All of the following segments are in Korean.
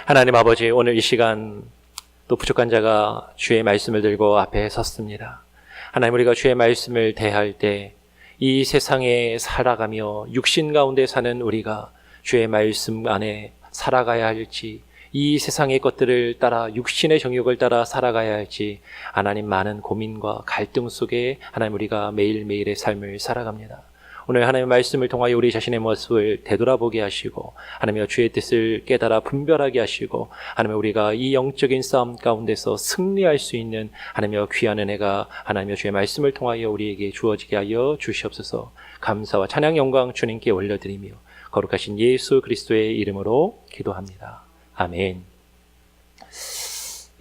하나님 아버지, 오늘 이 시간 또 부족한 자가 주의 말씀을 들고 앞에 섰습니다. 하나님, 우리가 주의 말씀을 대할 때 이 세상에 살아가며 육신 가운데 사는 우리가 주의 말씀 안에 살아가야 할지, 이 세상의 것들을 따라 육신의 정욕을 따라 살아가야 할지, 하나님, 많은 고민과 갈등 속에 하나님 우리가 매일매일의 삶을 살아갑니다. 오늘 하나님의 말씀을 통하여 우리 자신의 모습을 되돌아보게 하시고, 하나님의 주의 뜻을 깨달아 분별하게 하시고, 하나님의 우리가 이 영적인 싸움 가운데서 승리할 수 있는 하나님의 귀한 은혜가 하나님의 주의 말씀을 통하여 우리에게 주어지게 하여 주시옵소서. 감사와 찬양 영광 주님께 올려드리며 거룩하신 예수 그리스도의 이름으로 기도합니다. 아멘.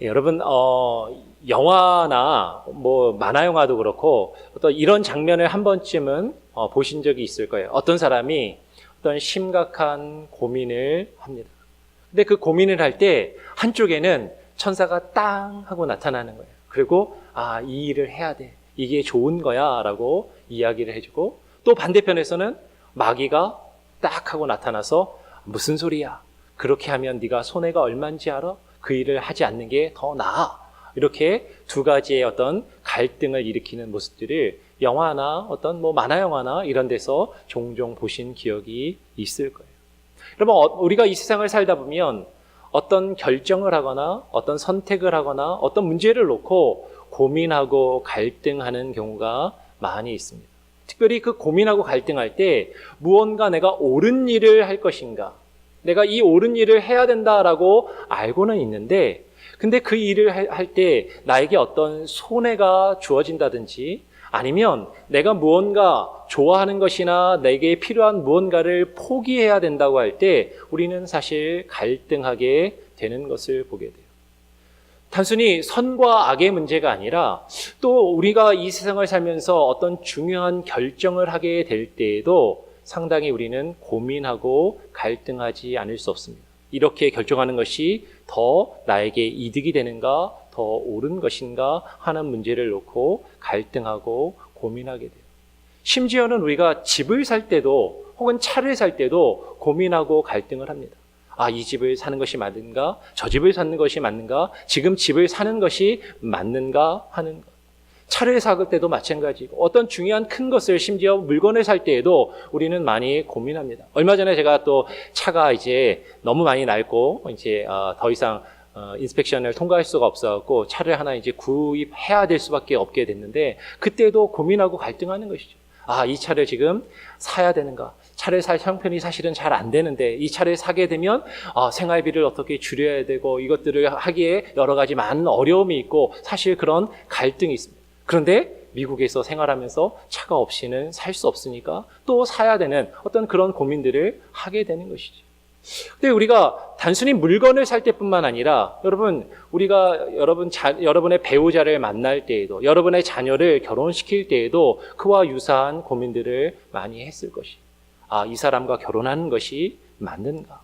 여러분, 영화나 만화 영화도 그렇고 어떤 이런 장면을 한 번쯤은 보신 적이 있을 거예요. 어떤 사람이 어떤 심각한 고민을 합니다. 근데 그 고민을 할 때 한쪽에는 천사가 땅 하고 나타나는 거예요. 그리고 이 일을 해야 돼, 이게 좋은 거야 라고 이야기를 해주고, 또 반대편에서는 마귀가 딱 하고 나타나서 무슨 소리야, 그렇게 하면 네가 손해가 얼마인지 알아? 그 일을 하지 않는 게 더 나아. 이렇게 두 가지의 어떤 갈등을 일으키는 모습들을 영화나 어떤 만화 영화나 이런 데서 종종 보신 기억이 있을 거예요. 여러분, 우리가 이 세상을 살다 보면 어떤 결정을 하거나 어떤 선택을 하거나 어떤 문제를 놓고 고민하고 갈등하는 경우가 많이 있습니다. 특별히 그 고민하고 갈등할 때 무언가 내가 옳은 일을 할 것인가, 내가 이 옳은 일을 해야 된다라고 알고는 있는데, 근데 그 일을 할 때 나에게 어떤 손해가 주어진다든지, 아니면 내가 무언가 좋아하는 것이나 내게 필요한 무언가를 포기해야 된다고 할 때 우리는 사실 갈등하게 되는 것을 보게 돼요. 단순히 선과 악의 문제가 아니라 또 우리가 이 세상을 살면서 어떤 중요한 결정을 하게 될 때에도 상당히 우리는 고민하고 갈등하지 않을 수 없습니다. 이렇게 결정하는 것이 더 나에게 이득이 되는가, 더 옳은 것인가 하는 문제를 놓고 갈등하고 고민하게 돼요. 심지어는 우리가 집을 살 때도 혹은 차를 살 때도 고민하고 갈등을 합니다. 이 집을 사는 것이 맞는가? 저 집을 사는 것이 맞는가? 지금 집을 사는 것이 맞는가 하는 것. 차를 살 때도 마찬가지고, 어떤 중요한 큰 것을, 심지어 물건을 살 때에도 우리는 많이 고민합니다. 얼마 전에 제가 또 차가 이제 너무 많이 낡고 이제 더 이상 인스펙션을 통과할 수가 없어갖고 차를 하나 이제 구입해야 될 수밖에 없게 됐는데, 그때도 고민하고 갈등하는 것이죠. 이 차를 지금 사야 되는가? 차를 살 형편이 사실은 잘 안 되는데 이 차를 사게 되면 생활비를 어떻게 줄여야 되고, 이것들을 하기에 여러 가지 많은 어려움이 있고, 사실 그런 갈등이 있습니다. 그런데 미국에서 생활하면서 차가 없이는 살 수 없으니까 또 사야 되는 어떤 그런 고민들을 하게 되는 것이죠. 근데 우리가 단순히 물건을 살 때뿐만 아니라, 여러분, 우리가 여러분의 배우자를 만날 때에도, 여러분의 자녀를 결혼시킬 때에도 그와 유사한 고민들을 많이 했을 것이에요. 이 사람과 결혼하는 것이 맞는가?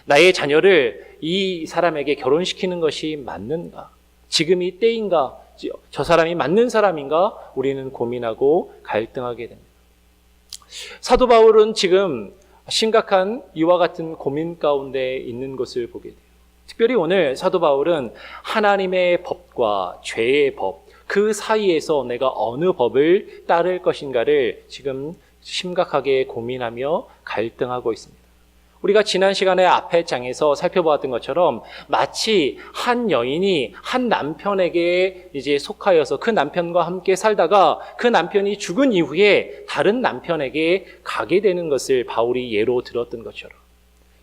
나의 자녀를 이 사람에게 결혼시키는 것이 맞는가? 지금이 때인가? 저 사람이 맞는 사람인가? 우리는 고민하고 갈등하게 됩니다. 사도 바울은 지금 심각한 이와 같은 고민 가운데 있는 것을 보게 돼요. 특별히 오늘 사도 바울은 하나님의 법과 죄의 법, 그 사이에서 내가 어느 법을 따를 것인가를 지금 심각하게 고민하며 갈등하고 있습니다. 우리가 지난 시간에 앞에 장에서 살펴보았던 것처럼 마치 한 여인이 한 남편에게 이제 속하여서 그 남편과 함께 살다가 그 남편이 죽은 이후에 다른 남편에게 가게 되는 것을 바울이 예로 들었던 것처럼,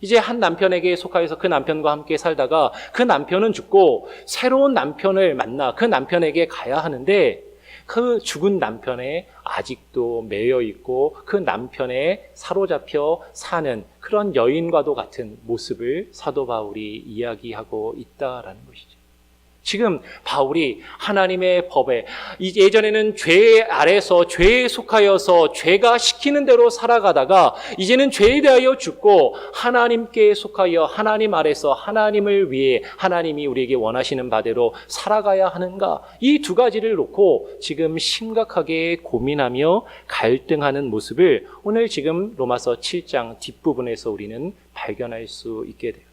이제 한 남편에게 속하여서 그 남편과 함께 살다가 그 남편은 죽고 새로운 남편을 만나 그 남편에게 가야 하는데, 그 죽은 남편에 아직도 매여 있고 그 남편에 사로잡혀 사는 그런 여인과도 같은 모습을 사도 바울이 이야기하고 있다라는 것이죠. 지금 바울이 하나님의 법에, 예전에는 죄 아래서 죄에 속하여서 죄가 시키는 대로 살아가다가 이제는 죄에 대하여 죽고 하나님께 속하여 하나님 아래서 하나님을 위해 하나님이 우리에게 원하시는 바대로 살아가야 하는가, 이 두 가지를 놓고 지금 심각하게 고민하며 갈등하는 모습을 오늘 지금 로마서 7장 뒷부분에서 우리는 발견할 수 있게 돼요.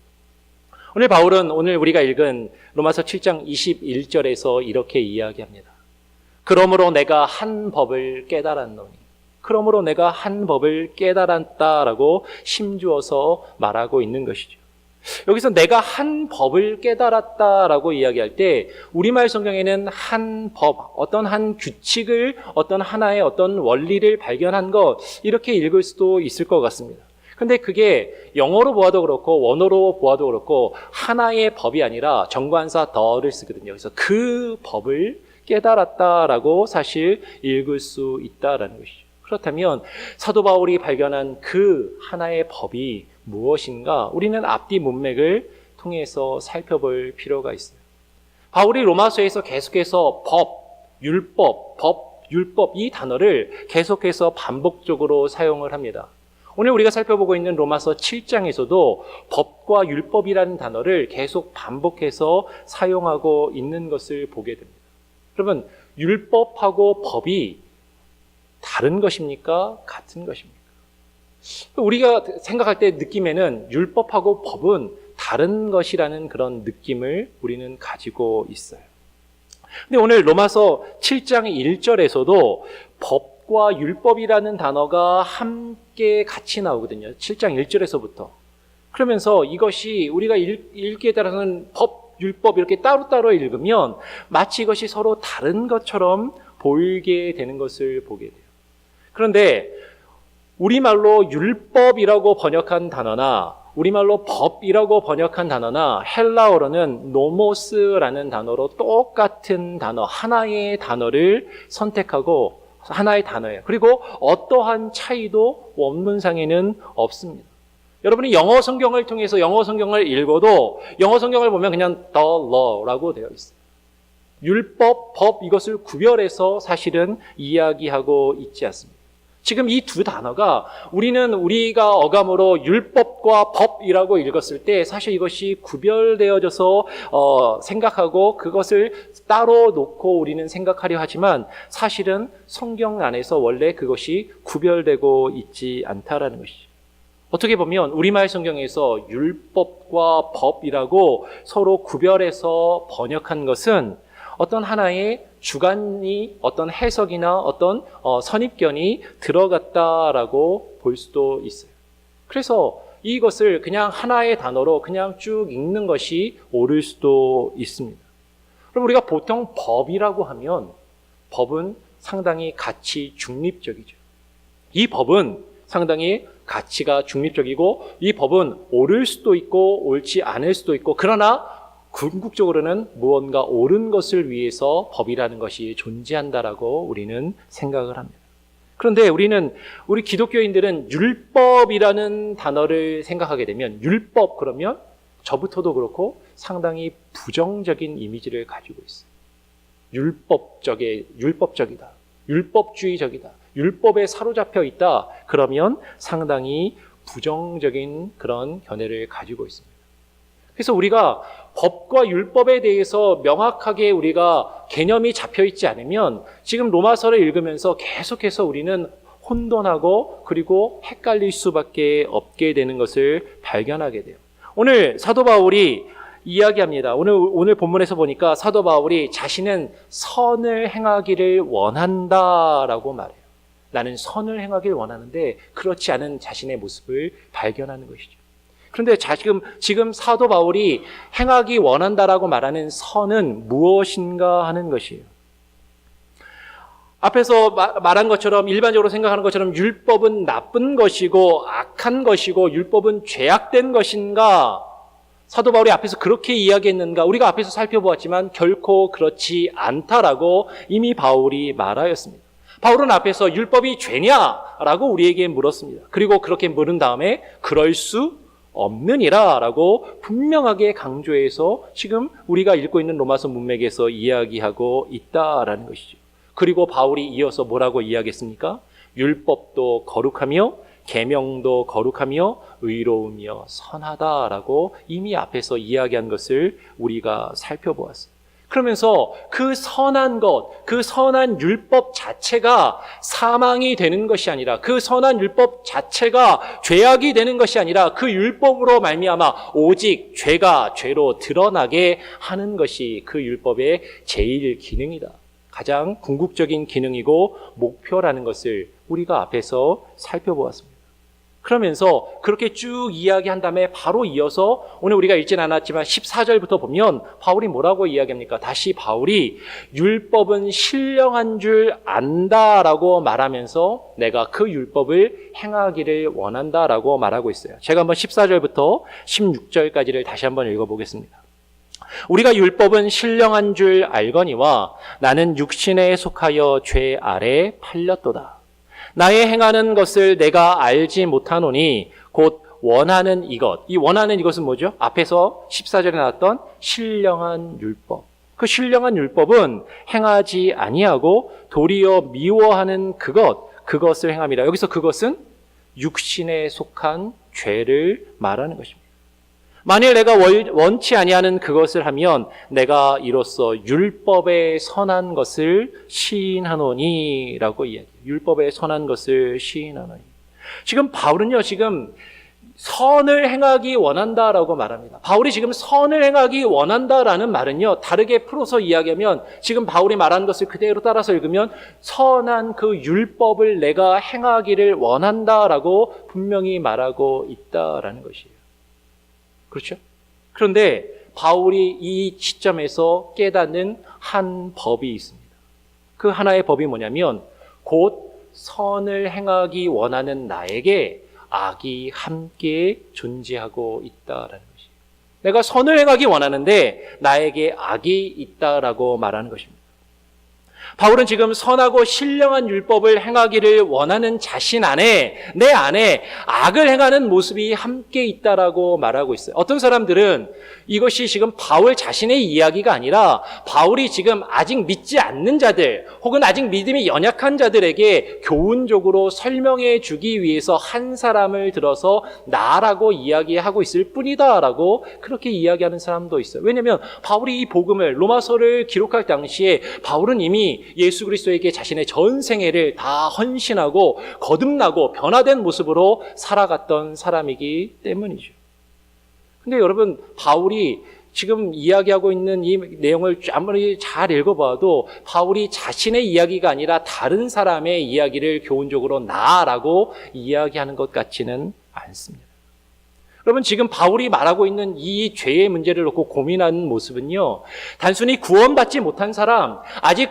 오늘 우리가 읽은 로마서 7장 21절에서 이렇게 이야기합니다. 그러므로 내가 한 법을 깨달았노니. 그러므로 내가 한 법을 깨달았다라고 힘주어서 말하고 있는 것이죠. 여기서 내가 한 법을 깨달았다라고 이야기할 때 우리말 성경에는 한 법, 어떤 한 규칙을, 어떤 하나의 어떤 원리를 발견한 것, 이렇게 읽을 수도 있을 것 같습니다. 근데 그게 영어로 보아도 그렇고 원어로 보아도 그렇고 하나의 법이 아니라 정관사 더를 쓰거든요. 그래서 그 법을 깨달았다라고 사실 읽을 수 있다라는 것이죠. 그렇다면 사도 바울이 발견한 그 하나의 법이 무엇인가? 우리는 앞뒤 문맥을 통해서 살펴볼 필요가 있어요. 바울이 로마서에서 계속해서 율법 이 단어를 계속해서 반복적으로 사용을 합니다. 오늘 우리가 살펴보고 있는 로마서 7장에서도 법과 율법이라는 단어를 계속 반복해서 사용하고 있는 것을 보게 됩니다. 그러면 율법하고 법이 다른 것입니까? 같은 것입니까? 우리가 생각할 때 느낌에는 율법하고 법은 다른 것이라는 그런 느낌을 우리는 가지고 있어요. 근데 오늘 로마서 7장 1절에서도 법과 율법이라는 단어가 함께 같이 나오거든요. 7장 1절에서부터. 그러면서 이것이 우리가 읽기에 따라서는 법, 율법 이렇게 따로따로 읽으면 마치 이것이 서로 다른 것처럼 보이게 되는 것을 보게 돼요. 그런데 우리말로 율법이라고 번역한 단어나 우리말로 법이라고 번역한 단어나 헬라어로는 노모스라는 단어로 똑같은 단어, 하나의 단어를 선택하고 하나의 단어예요. 그리고 어떠한 차이도 원문상에는 없습니다. 여러분이 영어 성경을 통해서 영어 성경을 읽어도 영어 성경을 보면 그냥 the law라고 되어 있어요. 율법, 법 이것을 구별해서 사실은 이야기하고 있지 않습니다. 지금 이 두 단어가 우리가 어감으로 율법과 법이라고 읽었을 때 사실 이것이 구별되어져서 생각하고 그것을 따로 놓고 우리는 생각하려 하지만 사실은 성경 안에서 원래 그것이 구별되고 있지 않다라는 것이죠. 어떻게 보면 우리말 성경에서 율법과 법이라고 서로 구별해서 번역한 것은 어떤 하나의 주관이 어떤 해석이나 어떤 선입견이 들어갔다라고 볼 수도 있어요. 그래서 이것을 그냥 하나의 단어로 그냥 쭉 읽는 것이 옳을 수도 있습니다. 그럼 우리가 보통 법이라고 하면 법은 상당히 가치 중립적이죠. 이 법은 상당히 가치가 중립적이고 이 법은 옳을 수도 있고 옳지 않을 수도 있고 그러나 궁극적으로는 무언가 옳은 것을 위해서 법이라는 것이 존재한다라고 우리는 생각을 합니다. 그런데 우리 기독교인들은 율법이라는 단어를 생각하게 되면 율법 그러면 저부터도 그렇고 상당히 부정적인 이미지를 가지고 있어요. 율법적이다. 율법주의적이다. 율법에 사로잡혀 있다. 그러면 상당히 부정적인 그런 견해를 가지고 있습니다. 그래서 우리가 법과 율법에 대해서 명확하게 우리가 개념이 잡혀 있지 않으면 지금 로마서를 읽으면서 계속해서 우리는 혼돈하고 그리고 헷갈릴 수밖에 없게 되는 것을 발견하게 돼요. 오늘 사도 바울이 이야기합니다. 오늘 본문에서 보니까 사도 바울이 자신은 선을 행하기를 원한다라고 말해요. 나는 선을 행하기를 원하는데 그렇지 않은 자신의 모습을 발견하는 것이죠. 그런데 지금 사도 바울이 행하기 원한다라고 말하는 선은 무엇인가 하는 것이에요. 앞에서 말한 것처럼 일반적으로 생각하는 것처럼 율법은 나쁜 것이고 악한 것이고 율법은 죄악된 것인가? 사도 바울이 앞에서 그렇게 이야기했는가? 우리가 앞에서 살펴보았지만 결코 그렇지 않다라고 이미 바울이 말하였습니다. 바울은 앞에서 율법이 죄냐라고 우리에게 물었습니다. 그리고 그렇게 물은 다음에 그럴 수 없느니라 라고 분명하게 강조해서 지금 우리가 읽고 있는 로마서 문맥에서 이야기하고 있다라는 것이죠. 그리고 바울이 이어서 뭐라고 이야기했습니까? 율법도 거룩하며 계명도 거룩하며 의로우며 선하다라고 이미 앞에서 이야기한 것을 우리가 살펴보았어요. 그러면서 그 선한 것, 그 선한 율법 자체가 사망이 되는 것이 아니라, 그 선한 율법 자체가 죄악이 되는 것이 아니라 그 율법으로 말미암아 오직 죄가 죄로 드러나게 하는 것이 그 율법의 제일 기능이다. 가장 궁극적인 기능이고 목표라는 것을 우리가 앞에서 살펴보았습니다. 그러면서 그렇게 쭉 이야기한 다음에 바로 이어서 오늘 우리가 읽진 않았지만 14절부터 보면 바울이 뭐라고 이야기합니까? 다시 바울이 율법은 신령한 줄 안다라고 말하면서 내가 그 율법을 행하기를 원한다라고 말하고 있어요. 제가 한번 14절부터 16절까지를 다시 한번 읽어보겠습니다. 우리가 율법은 신령한 줄 알거니와 나는 육신에 속하여 죄 아래 팔렸도다. 나의 행하는 것을 내가 알지 못하노니 곧 원하는 이것. 이 원하는 이것은 뭐죠? 앞에서 14절에 나왔던 신령한 율법. 그 신령한 율법은 행하지 아니하고 도리어 미워하는 그것을 행함이라. 여기서 그것은 육신에 속한 죄를 말하는 것입니다. 만일 내가 원치 아니하는 그것을 하면 내가 이로써 율법의 선한 것을 시인하노니 라고 이야기해요. 율법의 선한 것을 시인하노니. 지금 바울은요, 지금 선을 행하기 원한다라고 말합니다. 바울이 지금 선을 행하기 원한다라는 말은요, 다르게 풀어서 이야기하면 지금 바울이 말하는 것을 그대로 따라서 읽으면 선한 그 율법을 내가 행하기를 원한다라고 분명히 말하고 있다라는 것이에요. 그렇죠? 그런데 바울이 이 시점에서 깨닫는 한 법이 있습니다. 그 하나의 법이 뭐냐면 곧 선을 행하기 원하는 나에게 악이 함께 존재하고 있다라는 것이에요. 내가 선을 행하기 원하는데 나에게 악이 있다라고 말하는 것입니다. 바울은 지금 선하고 신령한 율법을 행하기를 원하는 자신 안에, 내 안에 악을 행하는 모습이 함께 있다라고 말하고 있어요. 어떤 사람들은 이것이 지금 바울 자신의 이야기가 아니라 바울이 지금 아직 믿지 않는 자들 혹은 아직 믿음이 연약한 자들에게 교훈적으로 설명해 주기 위해서 한 사람을 들어서 나라고 이야기하고 있을 뿐이다라고 그렇게 이야기하는 사람도 있어요. 왜냐하면 바울이 이 복음을 로마서를 기록할 당시에 바울은 이미 예수 그리스도에게 자신의 전 생애를 다 헌신하고 거듭나고 변화된 모습으로 살아갔던 사람이기 때문이죠. 근데 여러분, 바울이 지금 이야기하고 있는 이 내용을 아무리 잘 읽어봐도 바울이 자신의 이야기가 아니라 다른 사람의 이야기를 교훈적으로 나라고 이야기하는 것 같지는 않습니다. 여러분, 지금 바울이 말하고 있는 이 죄의 문제를 놓고 고민하는 모습은요, 단순히 구원받지 못한 사람, 아직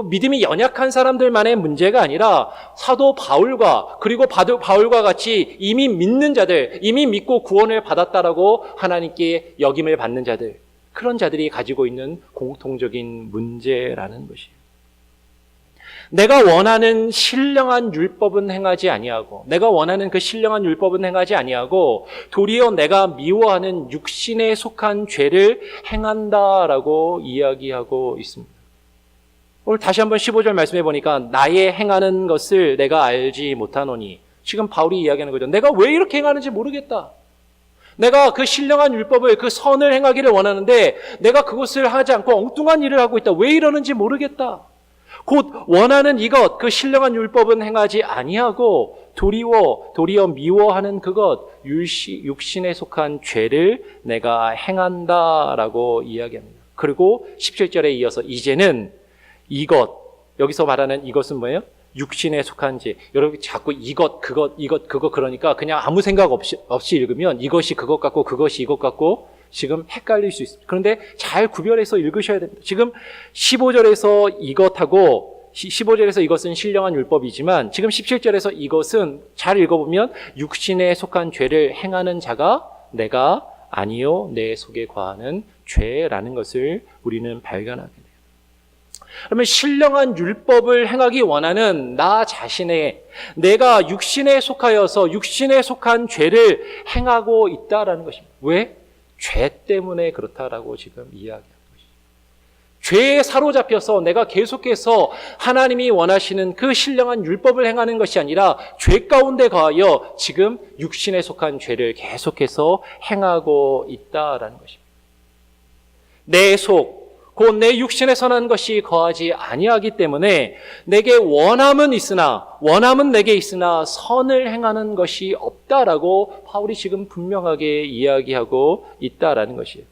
믿음이 연약한 사람들만의 문제가 아니라 사도 바울과 그리고 바울과 같이 이미 믿는 자들, 이미 믿고 구원을 받았다라고 하나님께 역임을 받는 자들, 그런 자들이 가지고 있는 공통적인 문제라는 것이에요. 내가 원하는 신령한 율법은 행하지 아니하고, 내가 원하는 그 신령한 율법은 행하지 아니하고 도리어 내가 미워하는 육신에 속한 죄를 행한다라고 이야기하고 있습니다. 오늘 다시 한번 15절 말씀해 보니까 나의 행하는 것을 내가 알지 못하노니, 지금 바울이 이야기하는 거죠. 내가 왜 이렇게 행하는지 모르겠다. 내가 그 신령한 율법을, 그 선을 행하기를 원하는데 내가 그것을 하지 않고 엉뚱한 일을 하고 있다. 왜 이러는지 모르겠다. 곧 원하는 이것, 그 신령한 율법은 행하지 아니하고 도리어 미워하는 그것, 육신에 속한 죄를 내가 행한다라고 이야기합니다. 그리고 17절에 이어서 이제는 이것, 여기서 말하는 이것은 뭐예요? 육신에 속한 죄. 여러분 자꾸 이것, 그거 그러니까 그냥 아무 생각 없이 읽으면 이것이 그것 같고 그것이 이것 같고 지금 헷갈릴 수 있습니다. 그런데 잘 구별해서 읽으셔야 됩니다. 지금 15절에서 이것하고 15절에서 이것은 신령한 율법이지만 지금 17절에서 이것은 잘 읽어보면 육신에 속한 죄를 행하는 자가 내가 아니요 내 속에 거하는 죄라는 것을 우리는 발견하게 돼요. 그러면 신령한 율법을 행하기 원하는 나 자신의, 내가 육신에 속하여서 육신에 속한 죄를 행하고 있다라는 것입니다. 왜? 죄 때문에 그렇다라고 지금 이야기하는 것이죠. 죄에 사로잡혀서 내가 계속해서 하나님이 원하시는 그 신령한 율법을 행하는 것이 아니라 죄 가운데 거하여 지금 육신에 속한 죄를 계속해서 행하고 있다라는 것입니다. 내 속, 곧 내 육신에 선한 것이 거하지 아니하기 때문에 내게 원함은 내게 있으나 선을 행하는 것이 없다라고 바울이 지금 분명하게 이야기하고 있다라는 것이에요.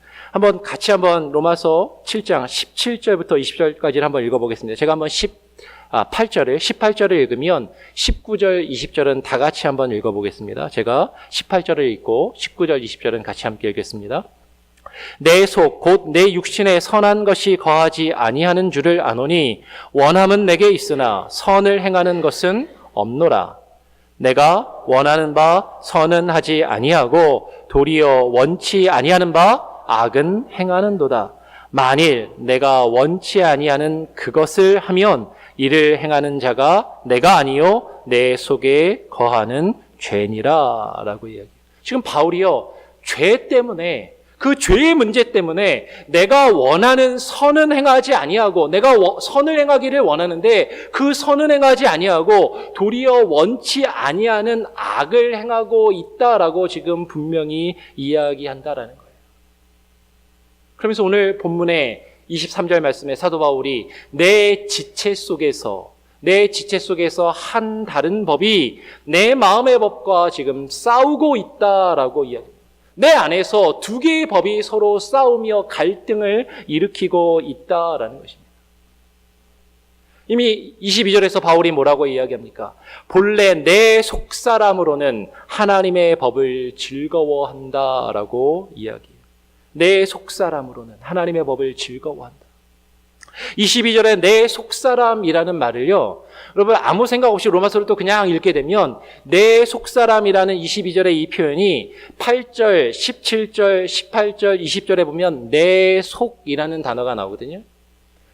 같이 로마서 7장 17절부터 20절까지를 한번 읽어보겠습니다. 제가 한번 18절을 읽으면 19절, 20절은 다 같이 한번 읽어보겠습니다. 제가 18절을 읽고 19절, 20절은 같이 함께 읽겠습니다. 내 속 곧 내 육신에 선한 것이 거하지 아니하는 줄을 아노니 원함은 내게 있으나 선을 행하는 것은 없노라. 내가 원하는 바 선은 하지 아니하고 도리어 원치 아니하는 바 악은 행하는도다. 만일 내가 원치 아니하는 그것을 하면 이를 행하는 자가 내가 아니요 내 속에 거하는 죄니라 라고 이야기해요. 지금 바울이요, 죄 때문에, 그 죄의 문제 때문에 내가 원하는 선은 행하지 아니하고, 내가 선을 행하기를 원하는데 그 선은 행하지 아니하고 도리어 원치 아니하는 악을 행하고 있다라고 지금 분명히 이야기한다라는 거예요. 그러면서 오늘 본문의 23절 말씀에 사도 바울이 내 지체 속에서 한 다른 법이 내 마음의 법과 지금 싸우고 있다라고 이야기합니다. 내 안에서 두 개의 법이 서로 싸우며 갈등을 일으키고 있다라는 것입니다. 이미 22절에서 바울이 뭐라고 이야기합니까? 본래 내 속사람으로는 하나님의 법을 즐거워한다라고 이야기해요. 내 속사람으로는 하나님의 법을 즐거워한다. 22절에 내 속사람이라는 말을요, 여러분 아무 생각 없이 로마서를 또 그냥 읽게 되면 내 속사람이라는 22절의 이 표현이 8절, 17절, 18절, 20절에 보면 내 속이라는 단어가 나오거든요.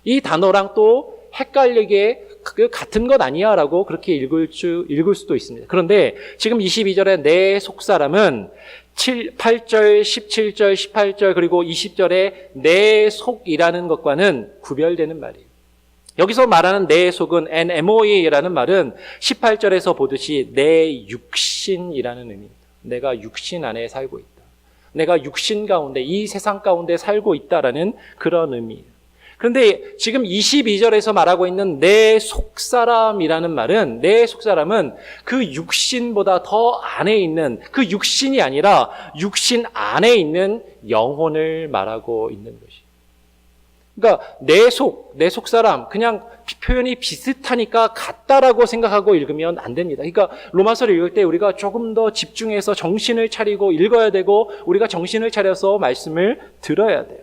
이 단어랑 또 헷갈리게 같은 것 아니야 라고 그렇게 읽을 수도 있습니다. 그런데 지금 22절에 내 속사람은 8절, 17절, 18절 그리고 20절에 내 속이라는 것과는 구별되는 말이에요. 여기서 말하는 내 속은 NMOA라는 말은 18절에서 보듯이 내 육신이라는 의미입니다. 내가 육신 안에 살고 있다. 내가 육신 가운데, 이 세상 가운데 살고 있다라는 그런 의미예요. 그런데 지금 22절에서 말하고 있는 내 속사람이라는 말은, 내 속사람은 그 육신보다 더 안에 있는, 그 육신이 아니라 육신 안에 있는 영혼을 말하고 있는 것이에요. 그러니까 내 속사람, 그냥 표현이 비슷하니까 같다라고 생각하고 읽으면 안 됩니다. 그러니까 로마서를 읽을 때 우리가 조금 더 집중해서 정신을 차리고 읽어야 되고, 우리가 정신을 차려서 말씀을 들어야 돼요.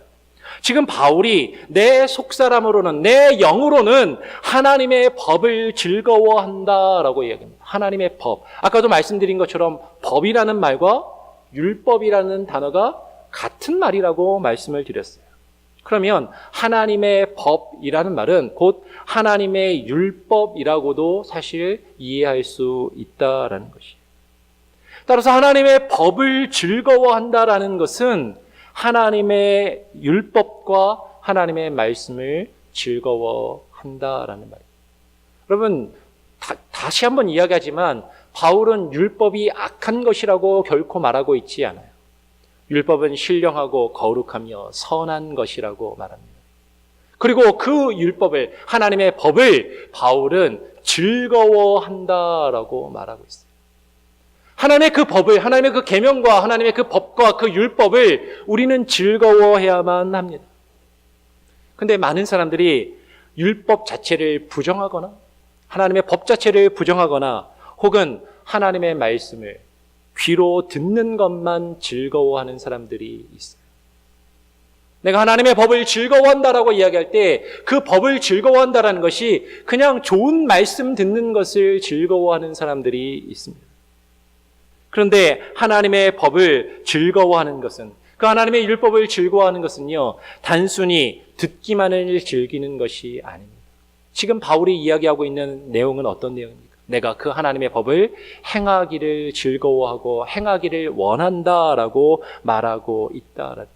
지금 바울이 내 속사람으로는, 내 영으로는 하나님의 법을 즐거워한다라고 이야기합니다. 하나님의 법. 아까도 말씀드린 것처럼 법이라는 말과 율법이라는 단어가 같은 말이라고 말씀을 드렸어요. 그러면 하나님의 법이라는 말은 곧 하나님의 율법이라고도 사실 이해할 수 있다라는 것이에요. 따라서 하나님의 법을 즐거워한다라는 것은 하나님의 율법과 하나님의 말씀을 즐거워한다라는 말이에요. 여러분, 다시 한번 이야기하지만 바울은 율법이 악한 것이라고 결코 말하고 있지 않아요. 율법은 신령하고 거룩하며 선한 것이라고 말합니다. 그리고 그 율법을, 하나님의 법을 바울은 즐거워한다라고 말하고 있어요. 하나님의 그 법을, 하나님의 그 계명과 하나님의 그 법과 그 율법을 우리는 즐거워해야만 합니다. 근데 많은 사람들이 율법 자체를 부정하거나 하나님의 법 자체를 부정하거나 혹은 하나님의 말씀을 귀로 듣는 것만 즐거워하는 사람들이 있어요. 내가 하나님의 법을 즐거워한다라고 이야기할 때 그 법을 즐거워한다라는 것이 그냥 좋은 말씀 듣는 것을 즐거워하는 사람들이 있습니다. 그런데 하나님의 법을 즐거워하는 것은, 그 하나님의 율법을 즐거워하는 것은요, 단순히 듣기만을 즐기는 것이 아닙니다. 지금 바울이 이야기하고 있는 내용은 어떤 내용입니까? 내가 그 하나님의 법을 행하기를 즐거워하고 행하기를 원한다라고 말하고 있다라는 것이에요.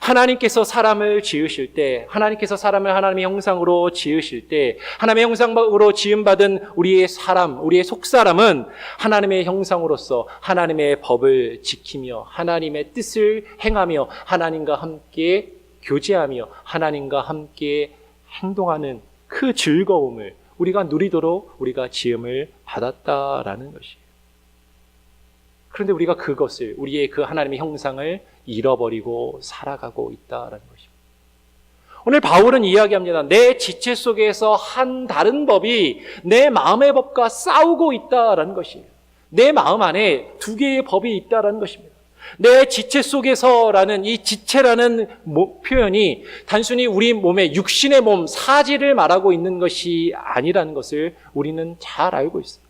하나님께서 사람을 지으실 때, 하나님께서 사람을 하나님의 형상으로 지으실 때, 하나님의 형상으로 지음받은 우리의 사람, 우리의 속사람은 하나님의 형상으로서 하나님의 법을 지키며 하나님의 뜻을 행하며 하나님과 함께 교제하며 하나님과 함께 행동하는 그 즐거움을 우리가 누리도록 우리가 지음을 받았다라는 것이에요. 그런데 우리가 그것을, 우리의 그 하나님의 형상을 잃어버리고 살아가고 있다라는 것입니다. 오늘 바울은 이야기합니다. 내 지체 속에서 한 다른 법이 내 마음의 법과 싸우고 있다라는 것이에요. 내 마음 안에 두 개의 법이 있다라는 것입니다. 내 지체 속에서라는 이 지체라는 표현이 단순히 우리 몸의 육신의 몸, 사지를 말하고 있는 것이 아니라는 것을 우리는 잘 알고 있어요.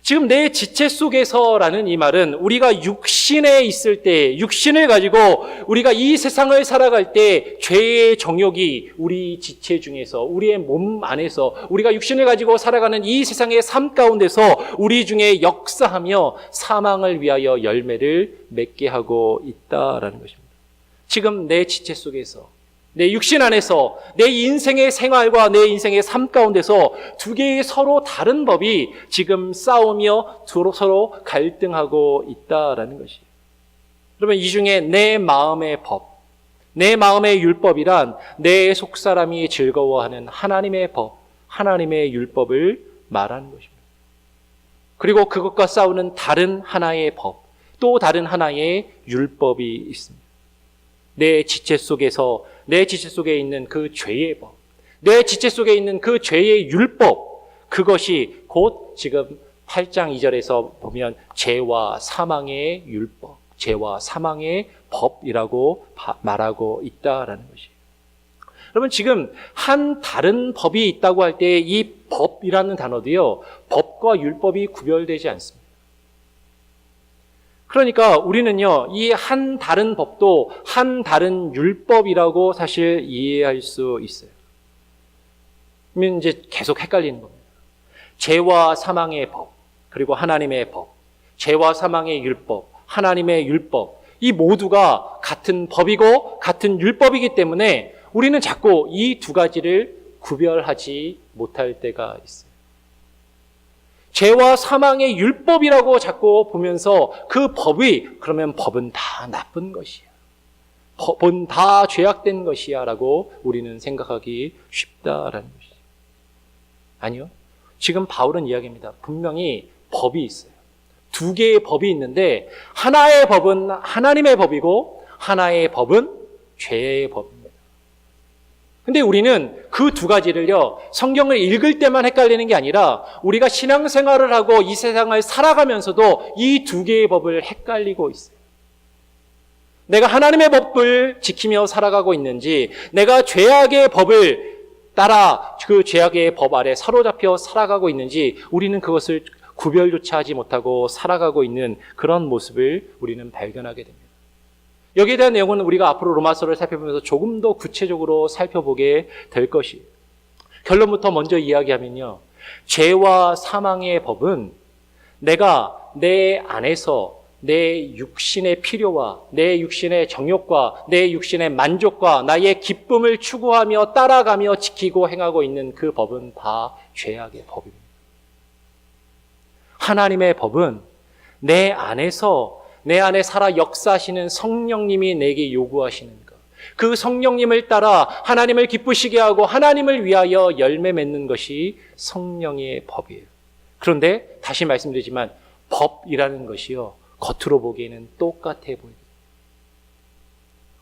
지금 내 지체 속에서라는 이 말은 우리가 육신에 있을 때, 육신을 가지고 우리가 이 세상을 살아갈 때 죄의 정욕이 우리 지체 중에서, 우리의 몸 안에서 우리가 육신을 가지고 살아가는 이 세상의 삶 가운데서 우리 중에 역사하며 사망을 위하여 열매를 맺게 하고 있다라는 것입니다. 지금 내 지체 속에서, 내 육신 안에서 내 인생의 생활과 내 인생의 삶 가운데서 두 개의 서로 다른 법이 지금 싸우며 서로 갈등하고 있다라는 것이에요. 그러면 이 중에 내 마음의 법, 내 마음의 율법이란 내 속사람이 즐거워하는 하나님의 법, 하나님의 율법을 말하는 것입니다. 그리고 그것과 싸우는 다른 하나의 법, 또 다른 하나의 율법이 있습니다. 내 지체 속에서, 내 지체 속에 있는 그 죄의 법, 내 지체 속에 있는 그 죄의 율법, 그것이 곧 지금 8장 2절에서 보면 죄와 사망의 율법, 죄와 사망의 법이라고 말하고 있다라는 것이에요. 여러분, 지금 한 다른 법이 있다고 할 때 이 법이라는 단어도요, 법과 율법이 구별되지 않습니다. 그러니까 우리는요, 이 한 다른 법도 한 다른 율법이라고 사실 이해할 수 있어요. 그러면 이제 계속 헷갈리는 겁니다. 죄와 사망의 법, 그리고 하나님의 법, 죄와 사망의 율법, 하나님의 율법, 이 모두가 같은 법이고 같은 율법이기 때문에 우리는 자꾸 이 두 가지를 구별하지 못할 때가 있어요. 죄와 사망의 율법이라고 자꾸 보면서 그 법이, 그러면 법은 다 나쁜 것이야, 법은 다 죄악된 것이야 라고 우리는 생각하기 쉽다라는 것이죠. 아니요. 지금 바울은 이야기합니다. 분명히 법이 있어요. 두 개의 법이 있는데 하나의 법은 하나님의 법이고 하나의 법은 죄의 법입니다. 근데 우리는 그 두 가지를요, 성경을 읽을 때만 헷갈리는 게 아니라 우리가 신앙생활을 하고 이 세상을 살아가면서도 이 두 개의 법을 헷갈리고 있어요. 내가 하나님의 법을 지키며 살아가고 있는지, 내가 죄악의 법을 따라 그 죄악의 법 아래 사로잡혀 살아가고 있는지, 우리는 그것을 구별조차 하지 못하고 살아가고 있는 그런 모습을 우리는 발견하게 됩니다. 여기에 대한 내용은 우리가 앞으로 로마서를 살펴보면서 조금 더 구체적으로 살펴보게 될 것이에요. 결론부터 먼저 이야기하면요, 죄와 사망의 법은 내가 내 안에서 내 육신의 필요와 내 육신의 정욕과 내 육신의 만족과 나의 기쁨을 추구하며 따라가며 지키고 행하고 있는 그 법은 다 죄악의 법입니다. 하나님의 법은 내 안에서, 내 안에 살아 역사하시는 성령님이 내게 요구하시는 것, 그 성령님을 따라 하나님을 기쁘시게 하고 하나님을 위하여 열매 맺는 것이 성령의 법이에요. 그런데 다시 말씀드리지만 법이라는 것이요, 겉으로 보기에는 똑같아 보입니다.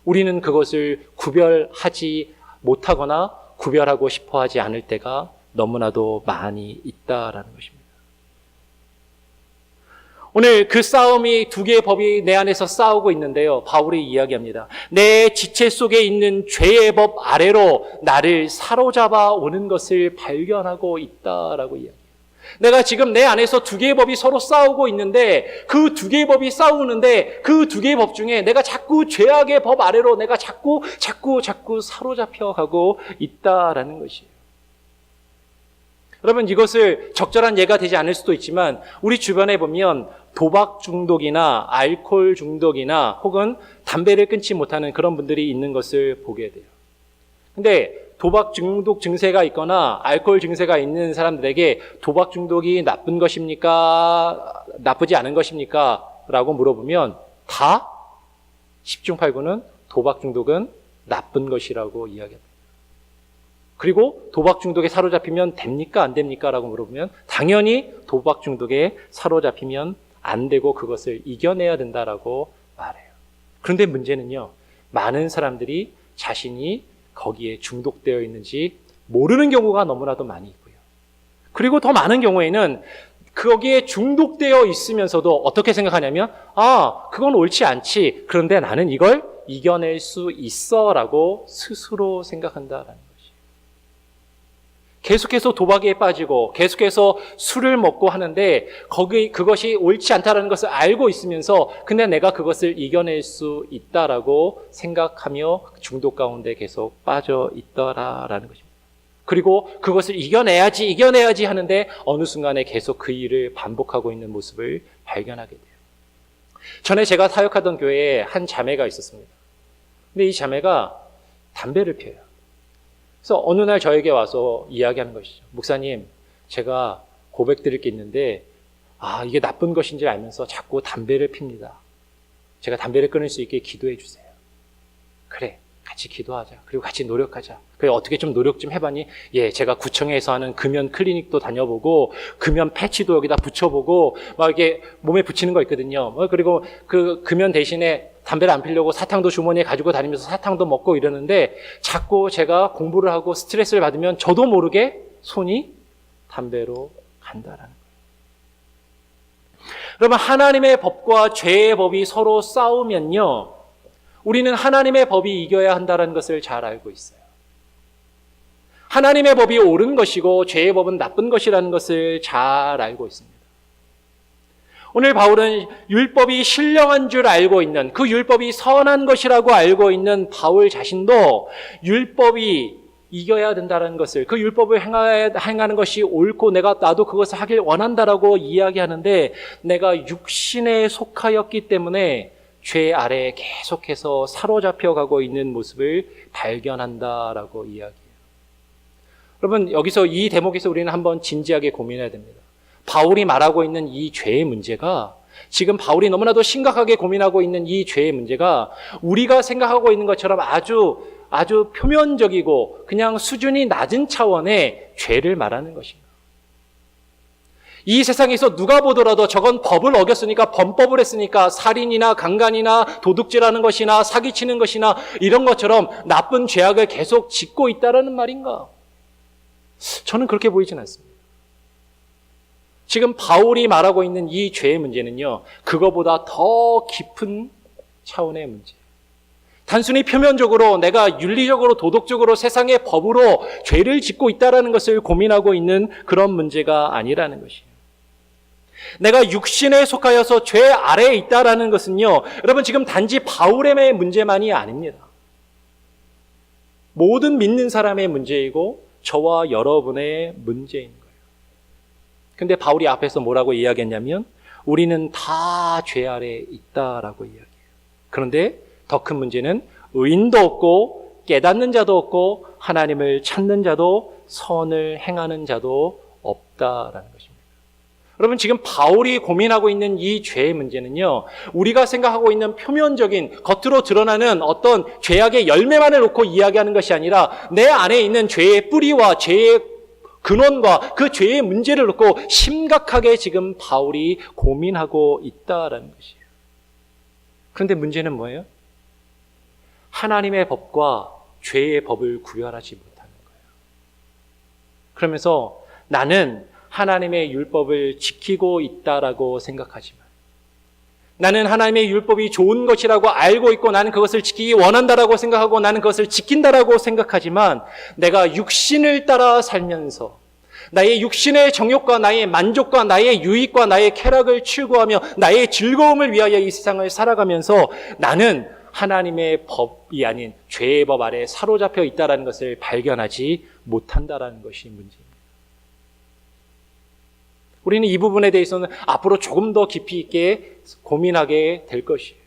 우리는 그것을 구별하지 못하거나 구별하고 싶어 하지 않을 때가 너무나도 많이 있다라는 것입니다. 오늘 그 싸움이 두 개의 법이 내 안에서 싸우고 있는데요, 바울이 이야기합니다. 내 지체 속에 있는 죄의 법 아래로 나를 사로잡아 오는 것을 발견하고 있다라고 이야기해요. 내가 지금 내 안에서 두 개의 법이 서로 싸우고 있는데, 그 두 개의 법이 싸우는데 그 두 개의 법 중에 내가 자꾸 죄악의 법 아래로 내가 자꾸 사로잡혀 가고 있다라는 것이에요. 여러분, 이것을 적절한 예가 되지 않을 수도 있지만 우리 주변에 보면 도박 중독이나 알코올 중독이나 혹은 담배를 끊지 못하는 그런 분들이 있는 것을 보게 돼요. 근데 도박 중독 증세가 있거나 알코올 증세가 있는 사람들에게 도박 중독이 나쁜 것입니까? 나쁘지 않은 것입니까? 라고 물어보면 다 10중 8구는 도박 중독은 나쁜 것이라고 이야기합니다. 그리고 도박 중독에 사로잡히면 됩니까? 안 됩니까? 라고 물어보면 당연히 도박 중독에 사로잡히면 안 되고 그것을 이겨내야 된다라고 말해요. 그런데 문제는요, 많은 사람들이 자신이 거기에 중독되어 있는지 모르는 경우가 너무나도 많이 있고요. 그리고 더 많은 경우에는 거기에 중독되어 있으면서도 어떻게 생각하냐면, 그건 옳지 않지. 그런데 나는 이걸 이겨낼 수 있어 라고 스스로 생각한다라는 것이에요. 계속해서 도박에 빠지고 계속해서 술을 먹고 하는데 그것이 옳지 않다라는 것을 알고 있으면서 근데 내가 그것을 이겨낼 수 있다라고 생각하며 중독 가운데 계속 빠져 있더라라는 것입니다. 그리고 그것을 이겨내야지 하는데 어느 순간에 계속 그 일을 반복하고 있는 모습을 발견하게 돼요. 전에 제가 사역하던 교회에 한 자매가 있었습니다. 근데 이 자매가 담배를 피워요. 그래서 어느 날 저에게 와서 이야기하는 것이죠. 목사님, 제가 고백드릴 게 있는데 이게 나쁜 것인지 알면서 자꾸 담배를 핍니다. 제가 담배를 끊을 수 있게 기도해 주세요. 그래, 같이 기도하자. 그리고 같이 노력하자. 그래, 어떻게 좀 노력 좀 해봤니? 예, 제가 구청에서 하는 금연 클리닉도 다녀보고 금연 패치도 여기다 붙여보고 막 이게 몸에 붙이는 거 있거든요. 그리고 그 금연 대신에 담배를 안 피려고 사탕도 주머니에 가지고 다니면서 사탕도 먹고 이러는데 자꾸 제가 공부를 하고 스트레스를 받으면 저도 모르게 손이 담배로 간다라는 거예요. 그러면 하나님의 법과 죄의 법이 서로 싸우면요, 우리는 하나님의 법이 이겨야 한다는 것을 잘 알고 있어요. 하나님의 법이 옳은 것이고 죄의 법은 나쁜 것이라는 것을 잘 알고 있습니다. 오늘 바울은 율법이 신령한 줄 알고 있는, 그 율법이 선한 것이라고 알고 있는 바울 자신도 율법이 이겨야 된다는 것을, 그 율법을 행하는 것이 옳고 나도 그것을 하길 원한다라고 이야기하는데, 내가 육신에 속하였기 때문에 죄 아래에 계속해서 사로잡혀가고 있는 모습을 발견한다라고 이야기해요. 여러분, 여기서 이 대목에서 우리는 한번 진지하게 고민해야 됩니다. 바울이 말하고 있는 이 죄의 문제가, 지금 바울이 너무나도 심각하게 고민하고 있는 이 죄의 문제가 우리가 생각하고 있는 것처럼 아주 표면적이고 그냥 수준이 낮은 차원의 죄를 말하는 것인가? 이 세상에서 누가 보더라도 저건 법을 어겼으니까, 범법을 했으니까 살인이나 강간이나 도둑질하는 것이나 사기치는 것이나 이런 것처럼 나쁜 죄악을 계속 짓고 있다라는 말인가? 저는 그렇게 보이진 않습니다. 지금 바울이 말하고 있는 이 죄의 문제는요, 그거보다 더 깊은 차원의 문제예요. 단순히 표면적으로 내가 윤리적으로 도덕적으로 세상의 법으로 죄를 짓고 있다는 것을 고민하고 있는 그런 문제가 아니라는 것이에요. 내가 육신에 속하여서 죄 아래에 있다는 것은요, 여러분, 지금 단지 바울의 문제만이 아닙니다. 모든 믿는 사람의 문제이고 저와 여러분의 문제인 거예요. 근데 바울이 앞에서 뭐라고 이야기했냐면 우리는 다 죄 아래에 있다라고 이야기해요. 그런데 더 큰 문제는 의인도 없고 깨닫는 자도 없고 하나님을 찾는 자도 선을 행하는 자도 없다라는 것입니다. 여러분, 지금 바울이 고민하고 있는 이 죄의 문제는요, 우리가 생각하고 있는 표면적인 겉으로 드러나는 어떤 죄악의 열매만을 놓고 이야기하는 것이 아니라 내 안에 있는 죄의 뿌리와 죄의 근원과 그 죄의 문제를 놓고 심각하게 지금 바울이 고민하고 있다라는 것이에요. 그런데 문제는 뭐예요? 하나님의 법과 죄의 법을 구별하지 못하는 거예요. 그러면서 나는 하나님의 율법을 지키고 있다라고 생각하지만, 나는 하나님의 율법이 좋은 것이라고 알고 있고 나는 그것을 지키기 원한다라고 생각하고 나는 그것을 지킨다라고 생각하지만, 내가 육신을 따라 살면서 나의 육신의 정욕과 나의 만족과 나의 유익과 나의 쾌락을 추구하며 나의 즐거움을 위하여 이 세상을 살아가면서 나는 하나님의 법이 아닌 죄의 법 아래 사로잡혀 있다는 것을 발견하지 못한다는 것이 문제입니다. 우리는 이 부분에 대해서는 앞으로 조금 더 깊이 있게 고민하게 될 것이에요.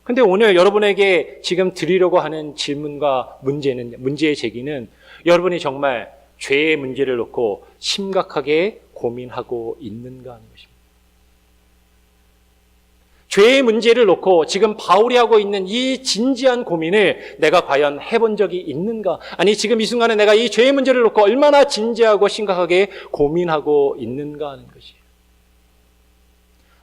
근데 오늘 여러분에게 지금 드리려고 하는 질문과 문제의 제기는 여러분이 정말 죄의 문제를 놓고 심각하게 고민하고 있는가 하는 것입니다. 죄의 문제를 놓고 지금 바울이 하고 있는 이 진지한 고민을 내가 과연 해본 적이 있는가? 아니, 지금 이 순간에 내가 이 죄의 문제를 놓고 얼마나 진지하고 심각하게 고민하고 있는가 하는 것이에요.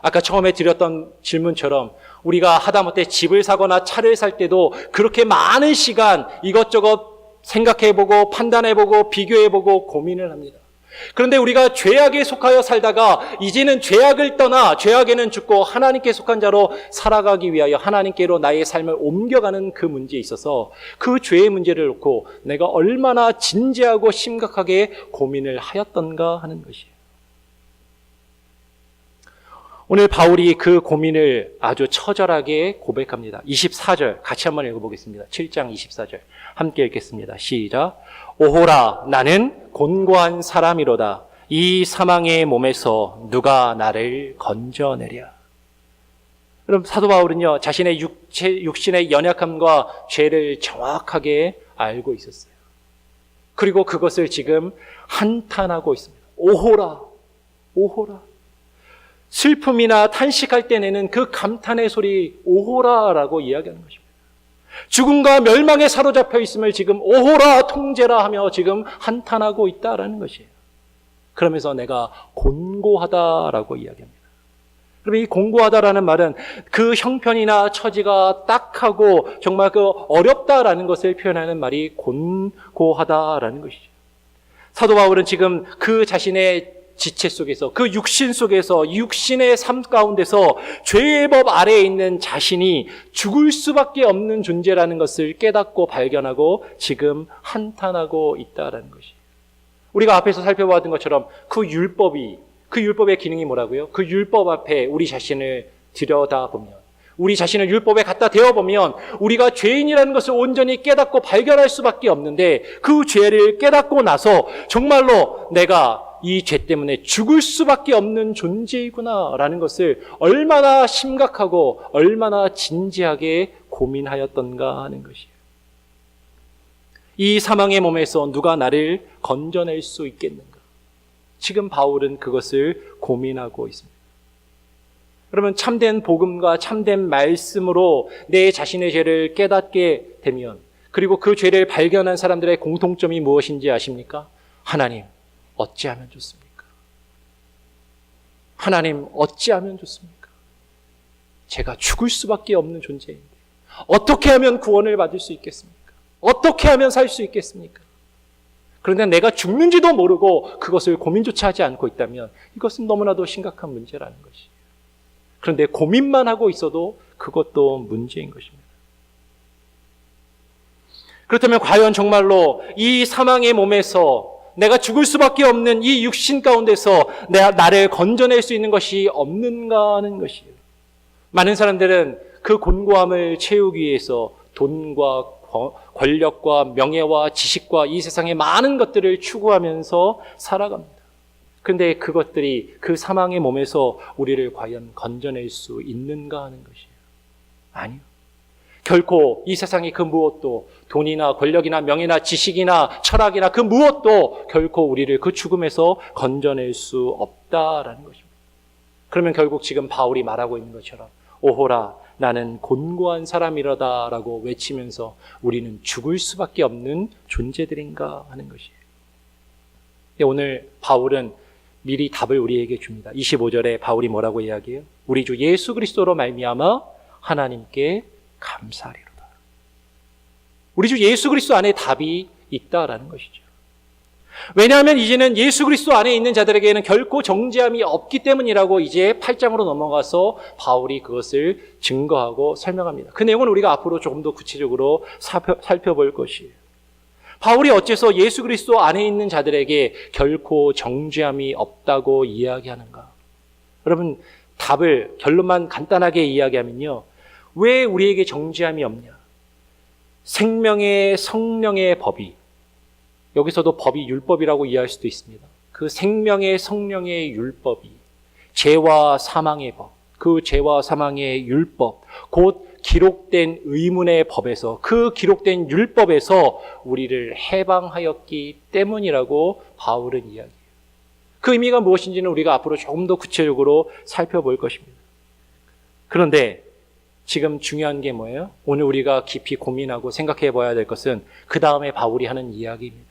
아까 처음에 드렸던 질문처럼 우리가 하다못해 집을 사거나 차를 살 때도 그렇게 많은 시간 이것저것 생각해보고 판단해보고 비교해보고 고민을 합니다. 그런데 우리가 죄악에 속하여 살다가 이제는 죄악을 떠나 죄악에는 죽고 하나님께 속한 자로 살아가기 위하여 하나님께로 나의 삶을 옮겨가는 그 문제에 있어서 그 죄의 문제를 놓고 내가 얼마나 진지하고 심각하게 고민을 하였던가 하는 것이에요. 오늘 바울이 그 고민을 아주 처절하게 고백합니다. 24절 같이 한번 읽어보겠습니다. 7장 24절 함께 읽겠습니다. 시작. 오호라 나는 곤고한 사람이로다. 이 사망의 몸에서 누가 나를 건져내랴. 그럼 사도 바울은요, 자신의 육신의 연약함과 죄를 정확하게 알고 있었어요. 그리고 그것을 지금 한탄하고 있습니다. 오호라, 오호라. 슬픔이나 탄식할 때 내는 그 감탄의 소리 오호라라고 이야기하는 것입니다. 죽음과 멸망에 사로잡혀 있음을 지금 오호라 통제라 하며 지금 한탄하고 있다라는 것이에요. 그러면서 내가 곤고하다라고 이야기합니다. 그러면 이 곤고하다라는 말은 그 형편이나 처지가 딱하고 정말 그 어렵다라는 것을 표현하는 말이 곤고하다라는 것이죠. 사도 바울은 지금 그 자신의 지체 속에서 그 육신 속에서 육신의 삶 가운데서 죄의 법 아래에 있는 자신이 죽을 수밖에 없는 존재라는 것을 깨닫고 발견하고 지금 한탄하고 있다라는 것이에요. 우리가 앞에서 살펴봤던 것처럼 그 율법의 기능이 뭐라고요? 그 율법 앞에 우리 자신을 들여다보면, 우리 자신을 율법에 갖다 대어보면 우리가 죄인이라는 것을 온전히 깨닫고 발견할 수밖에 없는데, 그 죄를 깨닫고 나서 정말로 내가 이 죄 때문에 죽을 수밖에 없는 존재이구나라는 것을 얼마나 심각하고 얼마나 진지하게 고민하였던가 하는 것이에요. 이 사망의 몸에서 누가 나를 건져낼 수 있겠는가? 지금 바울은 그것을 고민하고 있습니다. 그러면 참된 복음과 참된 말씀으로 내 자신의 죄를 깨닫게 되면, 그리고 그 죄를 발견한 사람들의 공통점이 무엇인지 아십니까? 하나님, 어찌하면 좋습니까? 하나님, 어찌하면 좋습니까? 제가 죽을 수밖에 없는 존재인데 어떻게 하면 구원을 받을 수 있겠습니까? 어떻게 하면 살 수 있겠습니까? 그런데 내가 죽는지도 모르고 그것을 고민조차 하지 않고 있다면 이것은 너무나도 심각한 문제라는 것이에요. 그런데 고민만 하고 있어도 그것도 문제인 것입니다. 그렇다면 과연 정말로 이 사망의 몸에서 내가 죽을 수밖에 없는 이 육신 가운데서 나를 건져낼 수 있는 것이 없는가 하는 것이에요. 많은 사람들은 그 곤고함을 채우기 위해서 돈과 권력과 명예와 지식과 이 세상의 많은 것들을 추구하면서 살아갑니다. 그런데 그것들이 그 사망의 몸에서 우리를 과연 건져낼 수 있는가 하는 것이에요. 아니요. 결코 이 세상의 그 무엇도, 돈이나 권력이나 명예나 지식이나 철학이나 그 무엇도 결코 우리를 그 죽음에서 건져낼 수 없다라는 것입니다. 그러면 결국 지금 바울이 말하고 있는 것처럼 오호라 나는 곤고한 사람이라다라고 외치면서 우리는 죽을 수밖에 없는 존재들인가 하는 것이에요. 오늘 바울은 미리 답을 우리에게 줍니다. 25절에 바울이 뭐라고 이야기해요? 우리 주 예수 그리스도로 말미암아 하나님께 감사하리로다. 우리 주 예수 그리스도 안에 답이 있다라는 것이죠. 왜냐하면 이제는 예수 그리스도 안에 있는 자들에게는 결코 정죄함이 없기 때문이라고 이제 8장으로 넘어가서 바울이 그것을 증거하고 설명합니다. 그 내용은 우리가 앞으로 조금 더 구체적으로 살펴볼 것이에요. 바울이 어째서 예수 그리스도 안에 있는 자들에게 결코 정죄함이 없다고 이야기하는가? 여러분, 답을 결론만 간단하게 이야기하면요, 왜 우리에게 정죄함이 없냐? 생명의 성령의 법이, 여기서도 법이 율법이라고 이해할 수도 있습니다. 그 생명의 성령의 율법이 죄와 사망의 법, 그 죄와 사망의 율법, 곧 기록된 의문의 법에서, 그 기록된 율법에서 우리를 해방하였기 때문이라고 바울은 이야기해요. 그 의미가 무엇인지는 우리가 앞으로 조금 더 구체적으로 살펴볼 것입니다. 그런데 지금 중요한 게 뭐예요? 오늘 우리가 깊이 고민하고 생각해 봐야 될 것은 그 다음에 바울이 하는 이야기입니다.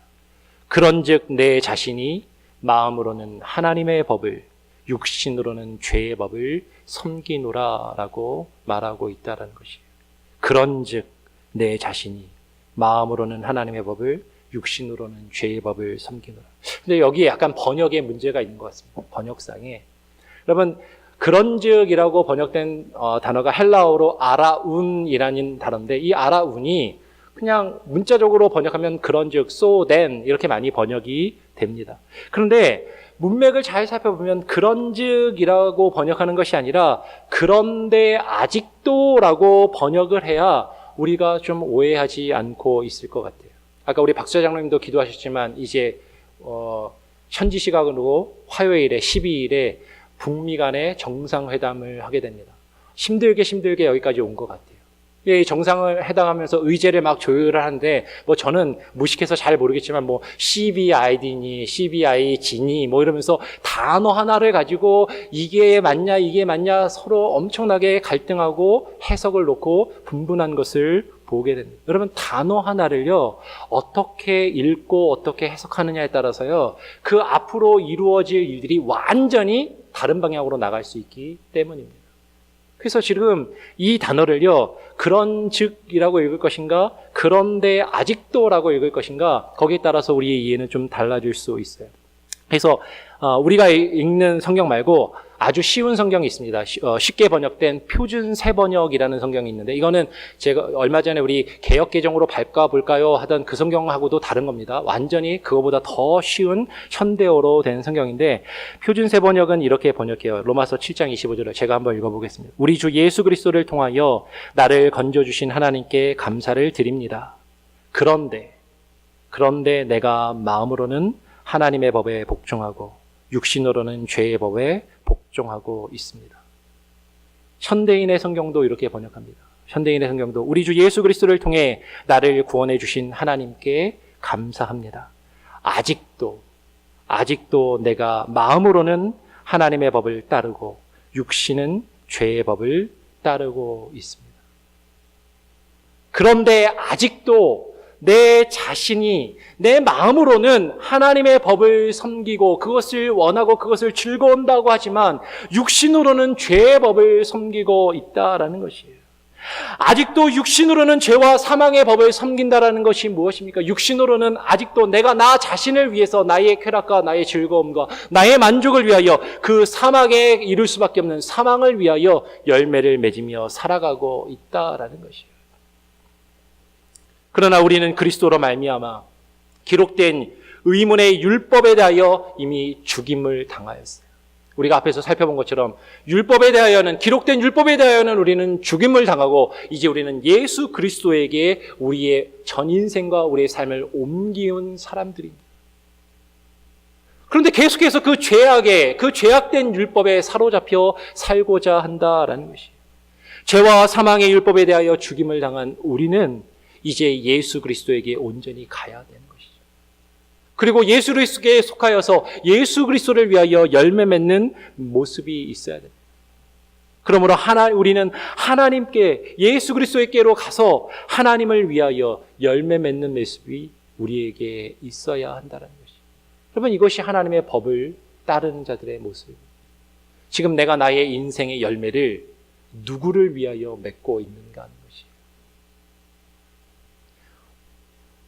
그런즉 내 자신이 마음으로는 하나님의 법을, 육신으로는 죄의 법을 섬기노라라고 말하고 있다는 것이에요. 그런즉 내 자신이 마음으로는 하나님의 법을, 육신으로는 죄의 법을 섬기노라. 근데 여기에 약간 번역에 문제가 있는 것 같습니다. 번역상에. 여러분, 그런즉이라고 번역된 단어가 헬라어로 아라운이라는 단어인데, 이 아라운이 그냥 문자적으로 번역하면 그런즉, so then 이렇게 많이 번역이 됩니다. 그런데 문맥을 잘 살펴보면 그런즉이라고 번역하는 것이 아니라 그런데 아직도라고 번역을 해야 우리가 좀 오해하지 않고 있을 것 같아요. 아까 우리 박수자 장로님도 기도하셨지만 이제 현지 시각으로 화요일에 12일에 북미 간의 정상회담을 하게 됩니다. 힘들게 여기까지 온 것 같아요. 이 정상을 해당하면서 의제를 막 조율을 하는데, 뭐 저는 무식해서 잘 모르겠지만 뭐 CBID니 CBIG니 뭐 이러면서 단어 하나를 가지고 이게 맞냐 서로 엄청나게 갈등하고 해석을 놓고 분분한 것을 보게 됩니다. 여러분, 단어 하나를요 어떻게 읽고 어떻게 해석하느냐에 따라서요 그 앞으로 이루어질 일들이 완전히 다른 방향으로 나갈 수 있기 때문입니다. 그래서 지금 이 단어를요 그런즉이라고 읽을 것인가, 그런데 아직도라고 읽을 것인가, 거기에 따라서 우리의 이해는 좀 달라질 수 있어요. 그래서 우리가 읽는 성경 말고 아주 쉬운 성경이 있습니다. 쉽게 번역된 표준 세번역이라는 성경이 있는데, 이거는 제가 얼마 전에 우리 개역개정으로 바꿔볼까요 하던 그 성경하고도 다른 겁니다. 완전히 그거보다 더 쉬운 현대어로 된 성경인데, 표준 세번역은 이렇게 번역해요. 로마서 7장 25절을 제가 한번 읽어보겠습니다. 우리 주 예수 그리스도를 통하여 나를 건져주신 하나님께 감사를 드립니다. 그런데 내가 마음으로는 하나님의 법에 복종하고 육신으로는 죄의 법에 복종하고 있습니다. 현대인의 성경도 이렇게 번역합니다. 현대인의 성경도 우리 주 예수 그리스도를 통해 나를 구원해 주신 하나님께 감사합니다. 아직도 내가 마음으로는 하나님의 법을 따르고 육신은 죄의 법을 따르고 있습니다. 그런데 아직도 내 자신이 내 마음으로는 하나님의 법을 섬기고 그것을 원하고 그것을 즐거운다고 하지만 육신으로는 죄의 법을 섬기고 있다라는 것이에요. 아직도 육신으로는 죄와 사망의 법을 섬긴다라는 것이 무엇입니까? 육신으로는 아직도 내가 나 자신을 위해서 나의 쾌락과 나의 즐거움과 나의 만족을 위하여 그 사망에 이를 수밖에 없는 사망을 위하여 열매를 맺으며 살아가고 있다라는 것이에요. 그러나 우리는 그리스도로 말미암아 기록된 의문의 율법에 대하여 이미 죽임을 당하였어요. 우리가 앞에서 살펴본 것처럼 율법에 대하여는, 기록된 율법에 대하여는 우리는 죽임을 당하고 이제 우리는 예수 그리스도에게 우리의 전 인생과 우리의 삶을 옮기운 사람들입니다. 그런데 계속해서 그 죄악된 율법에 사로잡혀 살고자 한다라는 것이에요. 죄와 사망의 율법에 대하여 죽임을 당한 우리는 이제 예수 그리스도에게 온전히 가야 되는 것이죠. 그리고 예수 그리스도에 속하여서 예수 그리스도를 위하여 열매 맺는 모습이 있어야 됩니다. 그러므로 우리는 하나님께, 예수 그리스도께로 가서 하나님을 위하여 열매 맺는 모습이 우리에게 있어야 한다는 것이죠. 여러분, 이것이 하나님의 법을 따르는 자들의 모습입니다. 지금 내가 나의 인생의 열매를 누구를 위하여 맺고 있는가 하는 것이에요.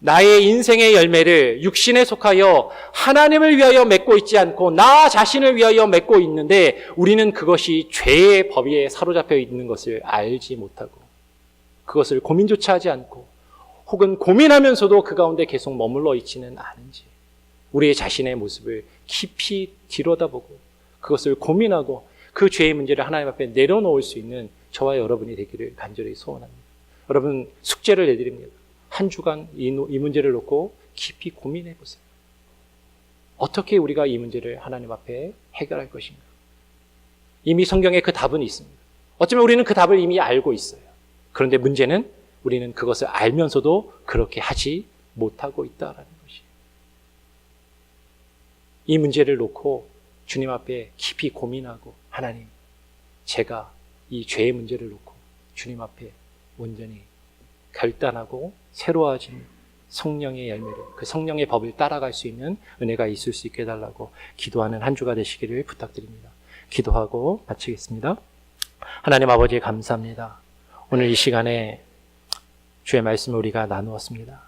나의 인생의 열매를 육신에 속하여 하나님을 위하여 맺고 있지 않고 나 자신을 위하여 맺고 있는데, 우리는 그것이 죄의 법에 사로잡혀 있는 것을 알지 못하고 그것을 고민조차 하지 않고 혹은 고민하면서도 그 가운데 계속 머물러 있지는 않은지 우리의 자신의 모습을 깊이 들여다보고 그것을 고민하고 그 죄의 문제를 하나님 앞에 내려놓을 수 있는 저와 여러분이 되기를 간절히 소원합니다. 여러분, 숙제를 내드립니다. 한 주간 이 문제를 놓고 깊이 고민해 보세요. 어떻게 우리가 이 문제를 하나님 앞에 해결할 것인가? 이미 성경에 그 답은 있습니다. 어쩌면 우리는 그 답을 이미 알고 있어요. 그런데 문제는 우리는 그것을 알면서도 그렇게 하지 못하고 있다는 것이에요. 이 문제를 놓고 주님 앞에 깊이 고민하고, 하나님, 제가 이 죄의 문제를 놓고 주님 앞에 온전히 결단하고 새로워진 성령의 열매를, 그 성령의 법을 따라갈 수 있는 은혜가 있을 수 있게 해달라고 기도하는 한 주가 되시기를 부탁드립니다. 기도하고 마치겠습니다. 하나님 아버지 감사합니다. 오늘 이 시간에 주의 말씀을 우리가 나누었습니다.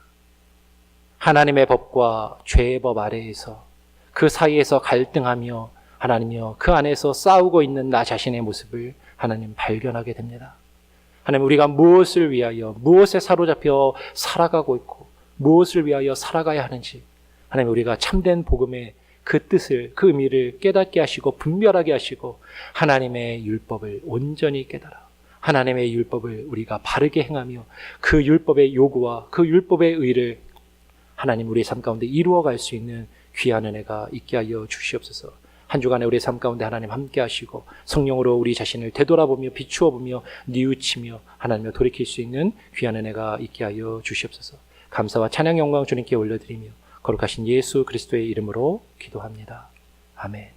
하나님의 법과 죄의 법 아래에서 그 사이에서 갈등하며 하나님이여 그 안에서 싸우고 있는 나 자신의 모습을 하나님 발견하게 됩니다. 하나님 우리가 무엇을 위하여 무엇에 사로잡혀 살아가고 있고 무엇을 위하여 살아가야 하는지 하나님 우리가 참된 복음의 그 뜻을 그 의미를 깨닫게 하시고 분별하게 하시고 하나님의 율법을 온전히 깨달아 하나님의 율법을 우리가 바르게 행하며 그 율법의 요구와 그 율법의 의를 하나님 우리의 삶 가운데 이루어갈 수 있는 귀한 은혜가 있게 하여 주시옵소서. 한 주간에 우리의 삶 가운데 하나님 함께 하시고 성령으로 우리 자신을 되돌아보며 비추어 보며 뉘우치며 하나님을 돌이킬 수 있는 귀한 은혜가 있게 하여 주시옵소서. 감사와 찬양 영광 주님께 올려드리며 거룩하신 예수 그리스도의 이름으로 기도합니다. 아멘.